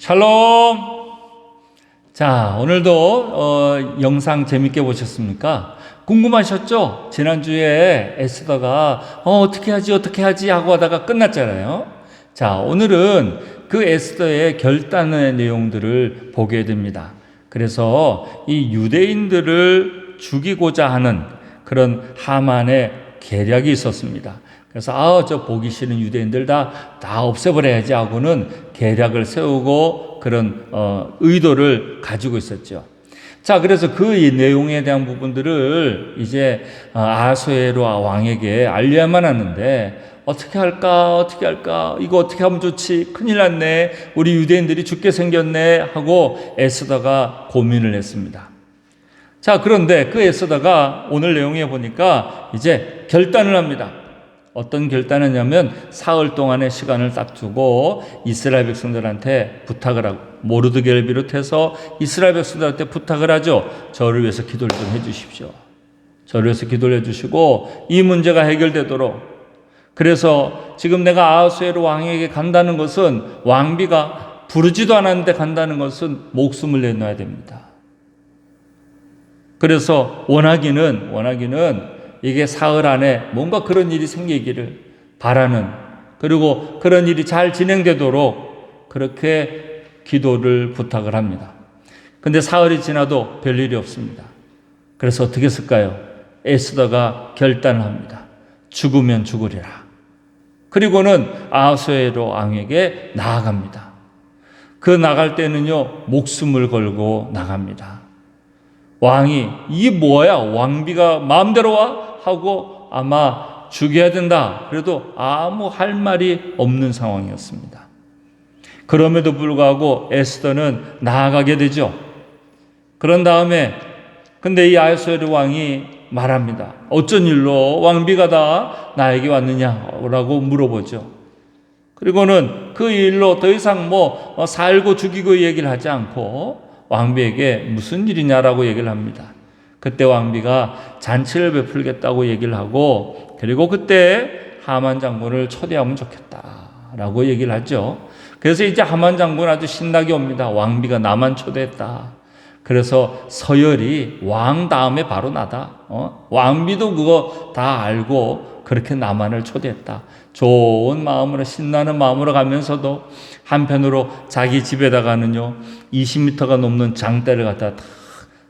샬롬. 자, 오늘도 영상 재밌게 보셨습니까? 궁금하셨죠? 지난주에 에스더가 어떻게 하지 하고 하다가 끝났잖아요. 자, 오늘은 그 에스더의 결단의 내용들을 보게 됩니다. 그래서 이 유대인들을 죽이고자 하는 그런 하만의 계략이 있었습니다. 그래서 저 보기 싫은 유대인들 다 없애버려야지 하고는 계략을 세우고 그런 의도를 가지고 있었죠. 자, 그래서 그 내용에 대한 부분들을 이제 아하수에로 왕에게 알려야만 하는데 어떻게 할까 이거 어떻게 하면 좋지, 큰일 났네, 우리 유대인들이 죽게 생겼네 하고 에스더가 고민을 했습니다. 자, 그런데 그 에스더가 오늘 내용에 보니까 이제 결단을 합니다. 어떤 결단을 하냐면 사흘 동안의 시간을 딱 주고 이스라엘 백성들한테 부탁을 하고, 모르드게를 비롯해서 이스라엘 백성들한테 부탁을 하죠. 저를 위해서 기도를 좀 해주십시오. 저를 위해서 기도를 해주시고 이 문제가 해결되도록. 그래서 지금 내가 아하수에로 왕에게 간다는 것은, 왕비가 부르지도 않았는데 간다는 것은 목숨을 내놔야 됩니다. 그래서 원하기는 이게 사흘 안에 뭔가 그런 일이 생기기를 바라는, 그리고 그런 일이 잘 진행되도록 그렇게 기도를 부탁을 합니다. 근데 사흘이 지나도 별일이 없습니다. 그래서 어떻게 했을까요? 에스더가 결단을 합니다. 죽으면 죽으리라. 그리고는 아하수에로 왕에게 나아갑니다. 그 나갈 때는요, 목숨을 걸고 나갑니다. 왕이 이게 뭐야, 왕비가 마음대로 와? 하고 아마 죽여야 된다, 그래도 아무 할 말이 없는 상황이었습니다. 그럼에도 불구하고 에스더는 나아가게 되죠. 그런 다음에 근데 이 아하수에로 왕이 말합니다. 어쩐 일로 왕비가 다 나에게 왔느냐라고 물어보죠. 그리고는 그 일로 더 이상 살고 죽이고 얘기를 하지 않고 왕비에게 무슨 일이냐라고 얘기를 합니다. 그때 왕비가 잔치를 베풀겠다고 얘기를 하고, 그리고 그때 하만 장군을 초대하면 좋겠다라고 얘기를 하죠. 그래서 이제 하만 장군 아주 신나게 옵니다. 왕비가 나만 초대했다. 그래서 서열이 왕 다음에 바로 나다. 왕비도 그거 다 알고 그렇게 나만을 초대했다. 좋은 마음으로, 신나는 마음으로 가면서도 한편으로 자기 집에다가는요 20m가 넘는 장대를 갖다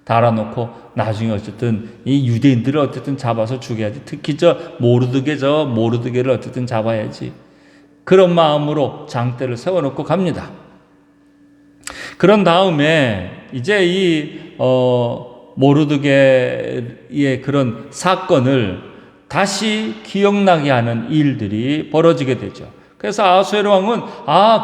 달아놓고 나중에 어쨌든 이 유대인들을 어쨌든 잡아서 죽여야지. 특히 모르드게를 어쨌든 잡아야지. 그런 마음으로 장대를 세워놓고 갑니다. 그런 다음에 이제 이 모르드게의 그런 사건을 다시 기억나게 하는 일들이 벌어지게 되죠. 그래서 아하수에로 왕은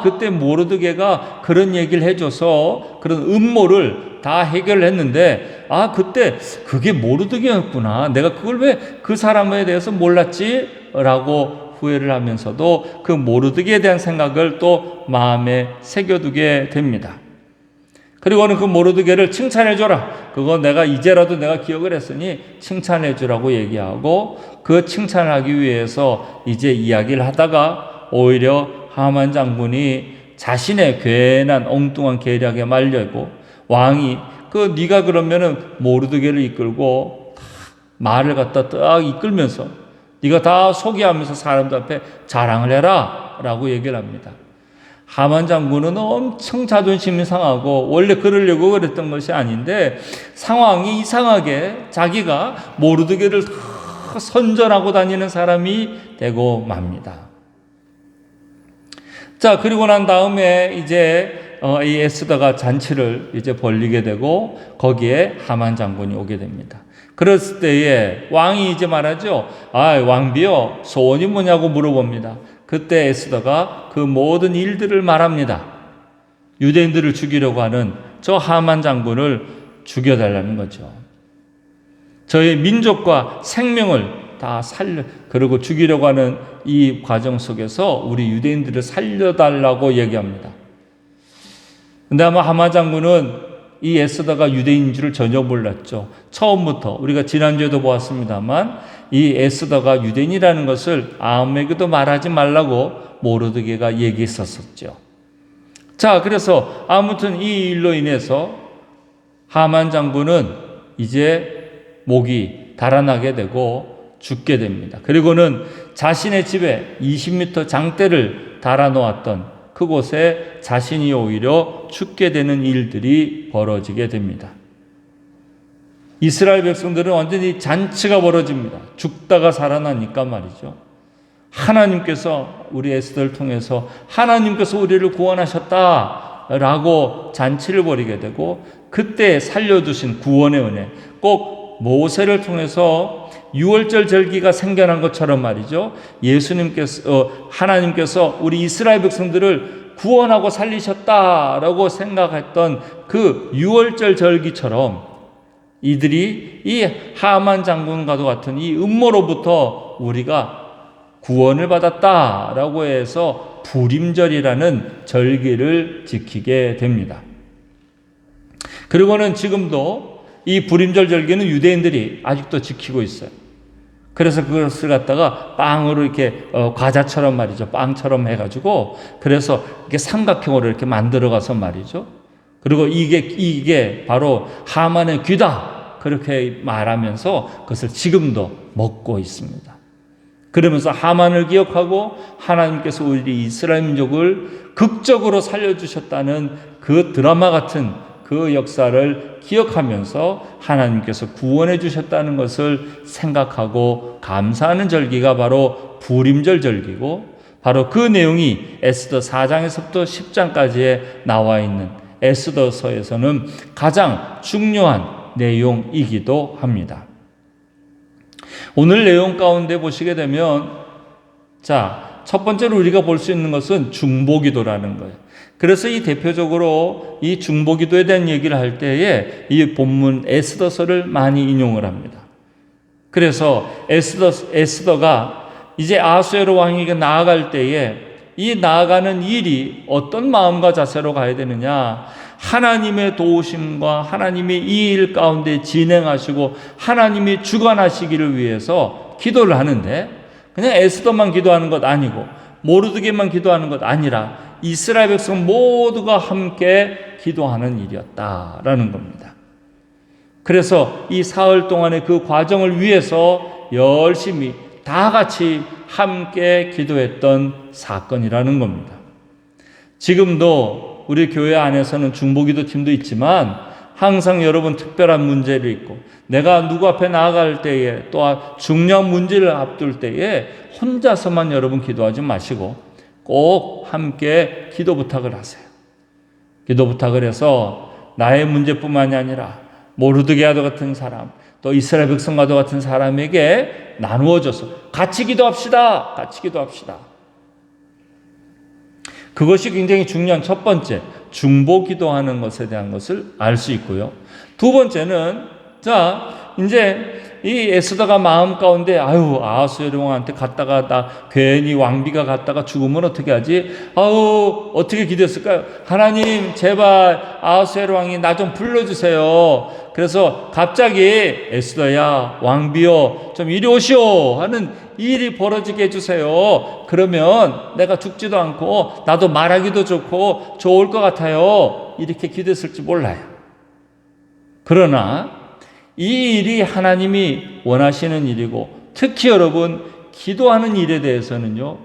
그때 모르드게가 그런 얘기를 해줘서 그런 음모를 다 해결을 했는데 그때 그게 모르드게였구나, 내가 그걸 왜 그 사람에 대해서 몰랐지? 라고 후회를 하면서도 그 모르드게에 대한 생각을 또 마음에 새겨두게 됩니다. 그리고는 그 모르드게를 칭찬해줘라. 그거 이제라도 내가 기억을 했으니 칭찬해주라고 얘기하고, 그 칭찬을 하기 위해서 이제 이야기를 하다가 오히려 하만 장군이 자신의 괜한 엉뚱한 계략에 말려고, 왕이 네가 그러면은 모르드게를 이끌고 말을 갖다 딱 이끌면서 네가 다 소개하면서 사람들 앞에 자랑을 해라 라고 얘기를 합니다. 하만 장군은 엄청 자존심이 상하고 원래 그러려고 그랬던 것이 아닌데 상황이 이상하게 자기가 모르드게를 선전하고 다니는 사람이 되고 맙니다. 자, 그리고 난 다음에 이제 이 에스더가 잔치를 이제 벌리게 되고 거기에 하만 장군이 오게 됩니다. 그랬을 때에 왕이 이제 말하죠. 왕비요, 소원이 뭐냐고 물어봅니다. 그때 에스더가 그 모든 일들을 말합니다. 유대인들을 죽이려고 하는 저 하만 장군을 죽여달라는 거죠. 저희 민족과 생명을 다 그리고 죽이려고 하는 이 과정 속에서 우리 유대인들을 살려달라고 얘기합니다. 근데 아마 하만 장군은 이 에스더가 유대인인 줄을 전혀 몰랐죠. 처음부터 우리가 지난주에도 보았습니다만 이 에스더가 유대인이라는 것을 아무에게도 말하지 말라고 모르드게가 얘기했었죠. 자, 그래서 아무튼 이 일로 인해서 하만 장군은 이제 목이 달아나게 되고 죽게 됩니다. 그리고는 자신의 집에 20m 장대를 달아놓았던 그곳에 자신이 오히려 죽게 되는 일들이 벌어지게 됩니다. 이스라엘 백성들은 완전히 잔치가 벌어집니다. 죽다가 살아나니까 말이죠. 하나님께서 우리 에스더를 통해서 하나님께서 우리를 구원하셨다라고 잔치를 벌이게 되고, 그때 살려두신 구원의 은혜, 꼭 모세를 통해서 유월절 절기가 생겨난 것처럼 말이죠. 하나님께서 우리 이스라엘 백성들을 구원하고 살리셨다라고 생각했던 그 유월절 절기처럼 이들이 이 하만 장군과도 같은 이 음모로부터 우리가 구원을 받았다라고 해서 부림절이라는 절기를 지키게 됩니다. 그리고는 지금도 이 부림절 절기는 유대인들이 아직도 지키고 있어요. 그래서 그것을 갖다가 빵으로 이렇게 과자처럼 말이죠. 빵처럼 해가지고 그래서 이렇게 삼각형으로 이렇게 만들어가서 말이죠. 그리고 이게 바로 하만의 귀다. 그렇게 말하면서 그것을 지금도 먹고 있습니다. 그러면서 하만을 기억하고 하나님께서 우리 이스라엘 민족을 극적으로 살려주셨다는 그 드라마 같은 그 역사를 기억하면서 하나님께서 구원해 주셨다는 것을 생각하고 감사하는 절기가 바로 부림절 절기고, 바로 그 내용이 에스더 4장에서부터 10장까지에 나와 있는 에스더서에서는 가장 중요한 내용이기도 합니다. 오늘 내용 가운데 보시게 되면, 자, 첫 번째로 우리가 볼 수 있는 것은 중보기도라는 거예요. 그래서 이 대표적으로 이 중보기도에 대한 얘기를 할 때에 이 본문 에스더서를 많이 인용을 합니다. 그래서 에스더가 이제 아수에로 왕에게 나아갈 때에 이 나아가는 일이 어떤 마음과 자세로 가야 되느냐, 하나님의 도우심과 하나님이 이 일 가운데 진행하시고 하나님이 주관하시기를 위해서 기도를 하는데, 그냥 에스더만 기도하는 것 아니고 모르드게만 기도하는 것 아니라 이스라엘 백성 모두가 함께 기도하는 일이었다라는 겁니다. 그래서 이 사흘 동안의 그 과정을 위해서 열심히 다 같이 함께 기도했던 사건이라는 겁니다. 지금도 우리 교회 안에서는 중보기도 팀도 있지만 항상 여러분 특별한 문제를 있고 내가 누구 앞에 나아갈 때에 또한 중요한 문제를 앞둘 때에 혼자서만 여러분 기도하지 마시고 꼭 함께 기도 부탁을 하세요. 기도 부탁을 해서 나의 문제뿐만이 아니라 모르드게와도 같은 사람, 또 이스라엘 백성과도 같은 사람에게 나누어져서 같이 기도합시다. 같이 기도합시다. 그것이 굉장히 중요한 첫 번째, 중보 기도하는 것에 대한 것을 알 수 있고요. 두 번째는, 자, 이제 이 에스더가 마음 가운데 아하수에로 왕한테 갔다가 나 괜히 왕비가 갔다가 죽으면 어떻게 하지? 어떻게 기도했을까요? 하나님 제발 아하수에로 왕이 나 좀 불러주세요. 그래서 갑자기 에스더야 왕비여 좀 이리 오시오 하는 일이 벌어지게 해주세요. 그러면 내가 죽지도 않고 나도 말하기도 좋고 좋을 것 같아요. 이렇게 기도했을지 몰라요. 그러나 이 일이 하나님이 원하시는 일이고, 특히 여러분 기도하는 일에 대해서는요,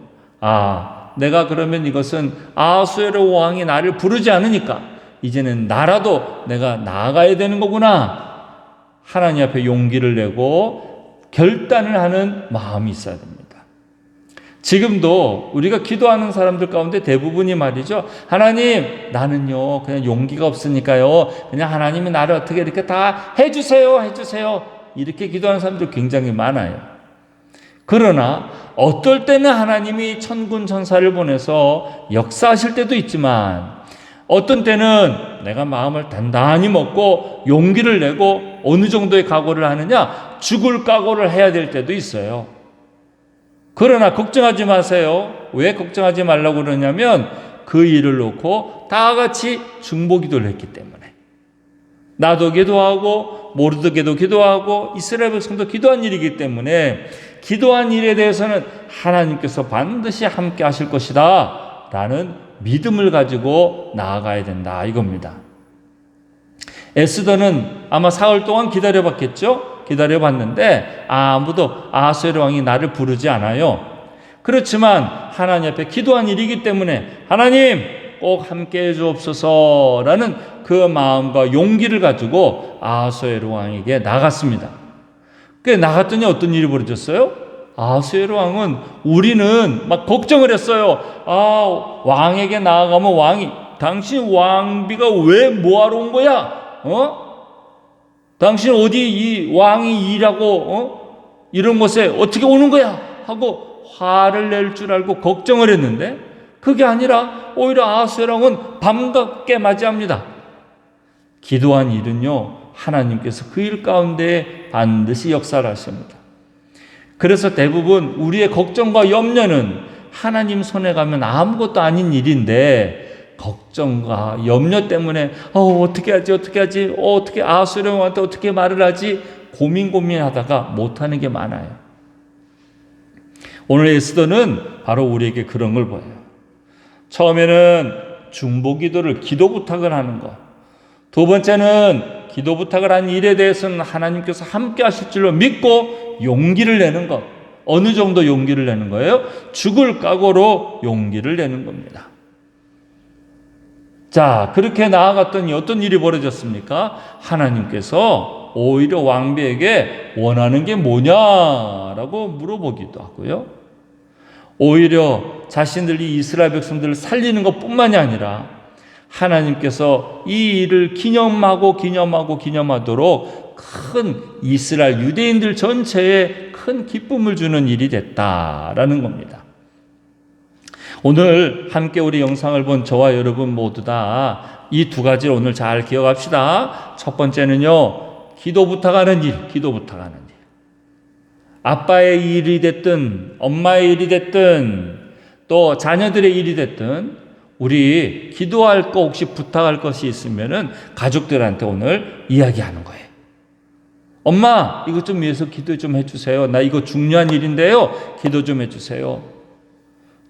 내가 그러면 이것은 아하수에로 왕이 나를 부르지 않으니까 이제는 나라도 내가 나아가야 되는 거구나, 하나님 앞에 용기를 내고 결단을 하는 마음이 있어야 됩니다. 지금도 우리가 기도하는 사람들 가운데 대부분이 말이죠, 하나님 나는요 그냥 용기가 없으니까요 그냥 하나님이 나를 어떻게 이렇게 다 해주세요 이렇게 기도하는 사람들 굉장히 많아요. 그러나 어떨 때는 하나님이 천군 천사를 보내서 역사하실 때도 있지만, 어떤 때는 내가 마음을 단단히 먹고 용기를 내고 어느 정도의 각오를 하느냐, 죽을 각오를 해야 될 때도 있어요. 그러나 걱정하지 마세요. 왜 걱정하지 말라고 그러냐면 그 일을 놓고 다 같이 중보기도를 했기 때문에. 나도 기도하고 모르드게도 기도하고 이스라엘 백성도 기도한 일이기 때문에 기도한 일에 대해서는 하나님께서 반드시 함께 하실 것이다 라는 믿음을 가지고 나아가야 된다 이겁니다. 에스더는 아마 사흘 동안 기다려봤겠죠? 기다려봤는데 아무도 아하수에로 왕이 나를 부르지 않아요. 그렇지만 하나님 앞에 기도한 일이기 때문에 하나님 꼭 함께 해주옵소서라는 그 마음과 용기를 가지고 아하수에로 왕에게 나갔습니다. 그 나갔더니 어떤 일이 벌어졌어요? 아하수에로 왕은 우리는 막 걱정을 했어요. 왕에게 나아가면 왕이 당신 왕비가 왜 뭐하러 온 거야? 당신 어디 이 왕이 일하고 이런 곳에 어떻게 오는 거야? 하고 화를 낼 줄 알고 걱정을 했는데 그게 아니라 오히려 아하수에로 왕은 반갑게 맞이합니다. 기도한 일은요, 하나님께서 그 일 가운데 반드시 역사를 하십니다. 그래서 대부분 우리의 걱정과 염려는 하나님 손에 가면 아무것도 아닌 일인데 걱정과 염려 때문에 어떻게 하지 어떻게 아하수에로 왕한테 어떻게 말을 하지 고민하다가 못하는 게 많아요. 오늘 에스더는 바로 우리에게 그런 걸 보여요. 처음에는 중보기도를 기도 부탁을 하는 것, 두 번째는 기도 부탁을 한 일에 대해서는 하나님께서 함께 하실 줄로 믿고 용기를 내는 것. 어느 정도 용기를 내는 거예요? 죽을 각오로 용기를 내는 겁니다. 자, 그렇게 나아갔더니 어떤 일이 벌어졌습니까? 하나님께서 오히려 왕비에게 원하는 게 뭐냐라고 물어보기도 하고요. 오히려 자신들이 이스라엘 백성들을 살리는 것뿐만이 아니라 하나님께서 이 일을 기념하도록 큰 이스라엘 유대인들 전체에 큰 기쁨을 주는 일이 됐다라는 겁니다. 오늘 함께 우리 영상을 본 저와 여러분 모두 다 이 두 가지를 오늘 잘 기억합시다. 첫 번째는요, 기도 부탁하는 일. 아빠의 일이 됐든 엄마의 일이 됐든 또 자녀들의 일이 됐든 우리 기도할 거 혹시 부탁할 것이 있으면은 가족들한테 오늘 이야기하는 거예요. 엄마, 이것 좀 위해서 기도 좀 해주세요. 나 이거 중요한 일인데요. 기도 좀 해주세요.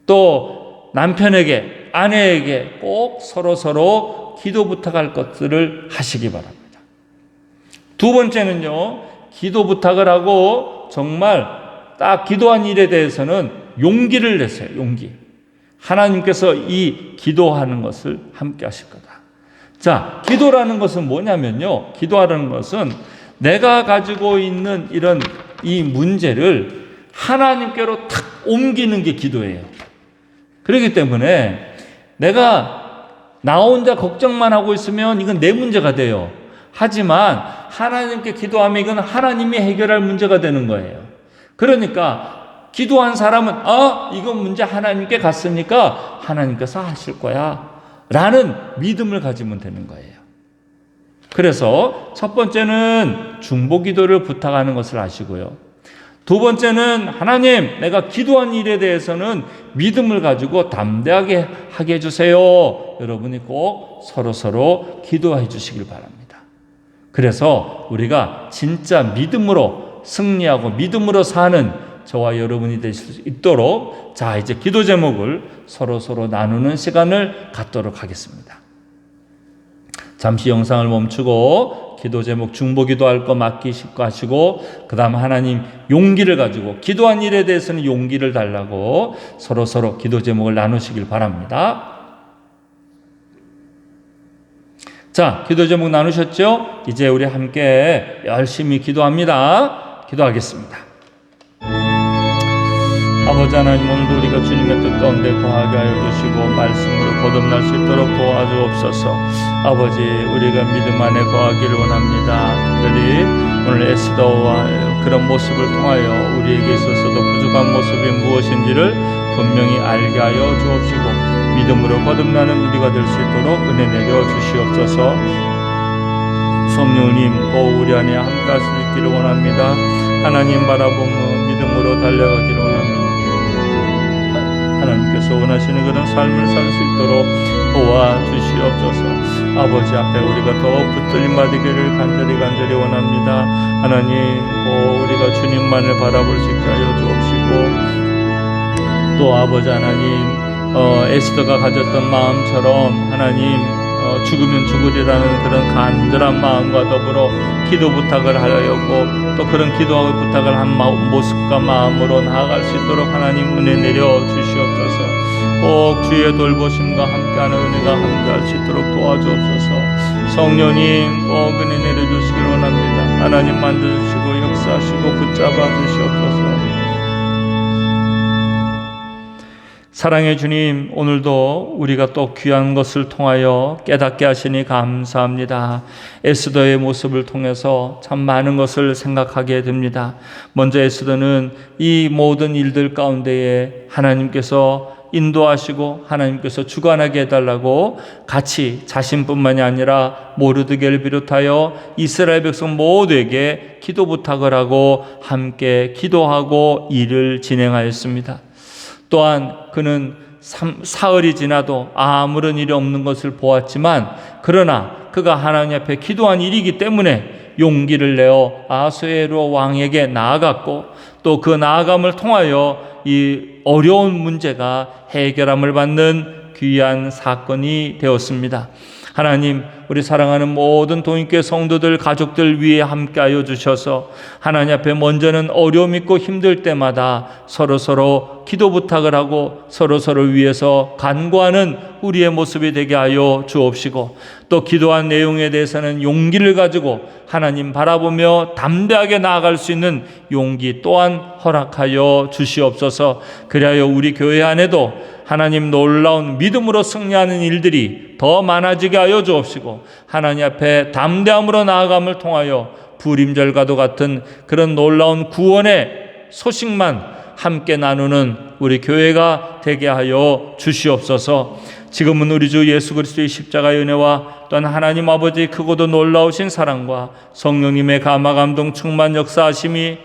또 남편에게, 아내에게 꼭 서로 기도 부탁할 것들을 하시기 바랍니다. 두 번째는요, 기도 부탁을 하고 정말 딱 기도한 일에 대해서는 용기를 내세요. 용기. 하나님께서 이 기도하는 것을 함께 하실 거다. 자, 기도라는 것은 뭐냐면요. 기도하라는 것은 내가 가지고 있는 이 문제를 하나님께로 탁 옮기는 게 기도예요. 그렇기 때문에 내가 나 혼자 걱정만 하고 있으면 이건 내 문제가 돼요. 하지만 하나님께 기도하면 이건 하나님이 해결할 문제가 되는 거예요. 그러니까 기도한 사람은 이건 문제 하나님께 갔으니까 하나님께서 하실 거야 라는 믿음을 가지면 되는 거예요. 그래서 첫 번째는 중보기도를 부탁하는 것을 아시고요. 두 번째는 하나님, 내가 기도한 일에 대해서는 믿음을 가지고 담대하게 하게 해주세요. 여러분이 꼭 서로 기도해 주시길 바랍니다. 그래서 우리가 진짜 믿음으로 승리하고 믿음으로 사는 저와 여러분이 되실 수 있도록 자, 이제 기도 제목을 서로 나누는 시간을 갖도록 하겠습니다. 잠시 영상을 멈추고 기도 제목 중보기도 할 거 맡기시고 하시고 그 다음 하나님 용기를 가지고 기도한 일에 대해서는 용기를 달라고 서로 기도 제목을 나누시길 바랍니다. 자, 기도 제목 나누셨죠? 이제 우리 함께 열심히 기도합니다. 기도하겠습니다. 아버지 하나님, 오늘도 우리가 주님의 뜻 가운데 거하게 하여 주시고 말씀으로 거듭날 수 있도록 도와주옵소서. 아버지, 우리가 믿음 안에 거하기를 원합니다. 특별히 오늘 에스더와 그런 모습을 통하여 우리에게 있어서도 부족한 모습이 무엇인지를 분명히 알게 하여 주옵시고 믿음으로 거듭나는 우리가 될 수 있도록 은혜 내려 주시옵소서. 성령님, 꼭 우리 안에 함께 할 수 있기를 원합니다. 하나님 바라보며 믿음으로 달려가기를 원합니다. 하나님께서 원하시는 그런 삶을 살 수 있도록 도와주시옵소서. 아버지 앞에 우리가 더 붙들림 받기를 간절히 원합니다. 하나님, 우리가 주님만을 바라볼 수 있게 하여 주옵시고 또 아버지 하나님, 에스더가 가졌던 마음처럼 하나님 죽으면 죽으리라는 그런 간절한 마음과 더불어 기도 부탁을 하였고 또 그런 기도하고 부탁을 한 모습과 마음으로 나아갈 수 있도록 하나님 은혜 내려 주시옵소서. 꼭 주의 돌보심과 함께하는 은혜가 함께할 수 있도록 도와주옵소서. 성령님 꼭 은혜 내려주시길 원합니다. 하나님 만져주시고 역사하시고 붙잡아 주시옵소서. 사랑의 주님, 오늘도 우리가 또 귀한 것을 통하여 깨닫게 하시니 감사합니다. 에스더의 모습을 통해서 참 많은 것을 생각하게 됩니다. 먼저 에스더는 이 모든 일들 가운데에 하나님께서 인도하시고 하나님께서 주관하게 해달라고 같이 자신뿐만이 아니라 모르드게를 비롯하여 이스라엘 백성 모두에게 기도 부탁을 하고 함께 기도하고 일을 진행하였습니다. 또한 그는 사흘이 지나도 아무런 일이 없는 것을 보았지만 그러나 그가 하나님 앞에 기도한 일이기 때문에 용기를 내어 아수에로 왕에게 나아갔고 또 그 나아감을 통하여 이 어려운 문제가 해결함을 받는 귀한 사건이 되었습니다. 하나님, 우리 사랑하는 모든 동익교회 성도들 가족들 위해 함께하여 주셔서 하나님 앞에 먼저는 어려움 있고 힘들 때마다 서로 기도 부탁을 하고 서로를 위해서 간구하는 우리의 모습이 되게 하여 주옵시고 또 기도한 내용에 대해서는 용기를 가지고 하나님 바라보며 담대하게 나아갈 수 있는 용기 또한 허락하여 주시옵소서. 그리하여 우리 교회 안에도 하나님 놀라운 믿음으로 승리하는 일들이 더 많아지게 하여 주옵시고 하나님 앞에 담대함으로 나아감을 통하여 불임절과도 같은 그런 놀라운 구원의 소식만 함께 나누는 우리 교회가 되게 하여 주시옵소서. 지금은 우리 주 예수 그리스도의 십자가의 은혜와 또한 하나님 아버지의 크고도 놀라우신 사랑과 성령님의 감화 감동 충만 역사하심이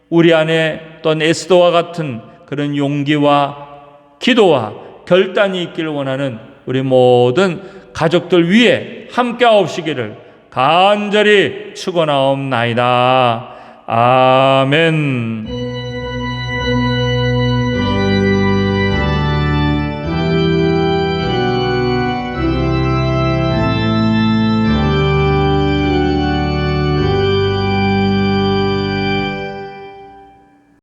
우리 안에 또한 에스더와 같은 그런 용기와 기도와 결단이 있기를 원하는 우리 모든 가족들 위해 함께하옵시기를 간절히 축원하옵나이다. 아멘.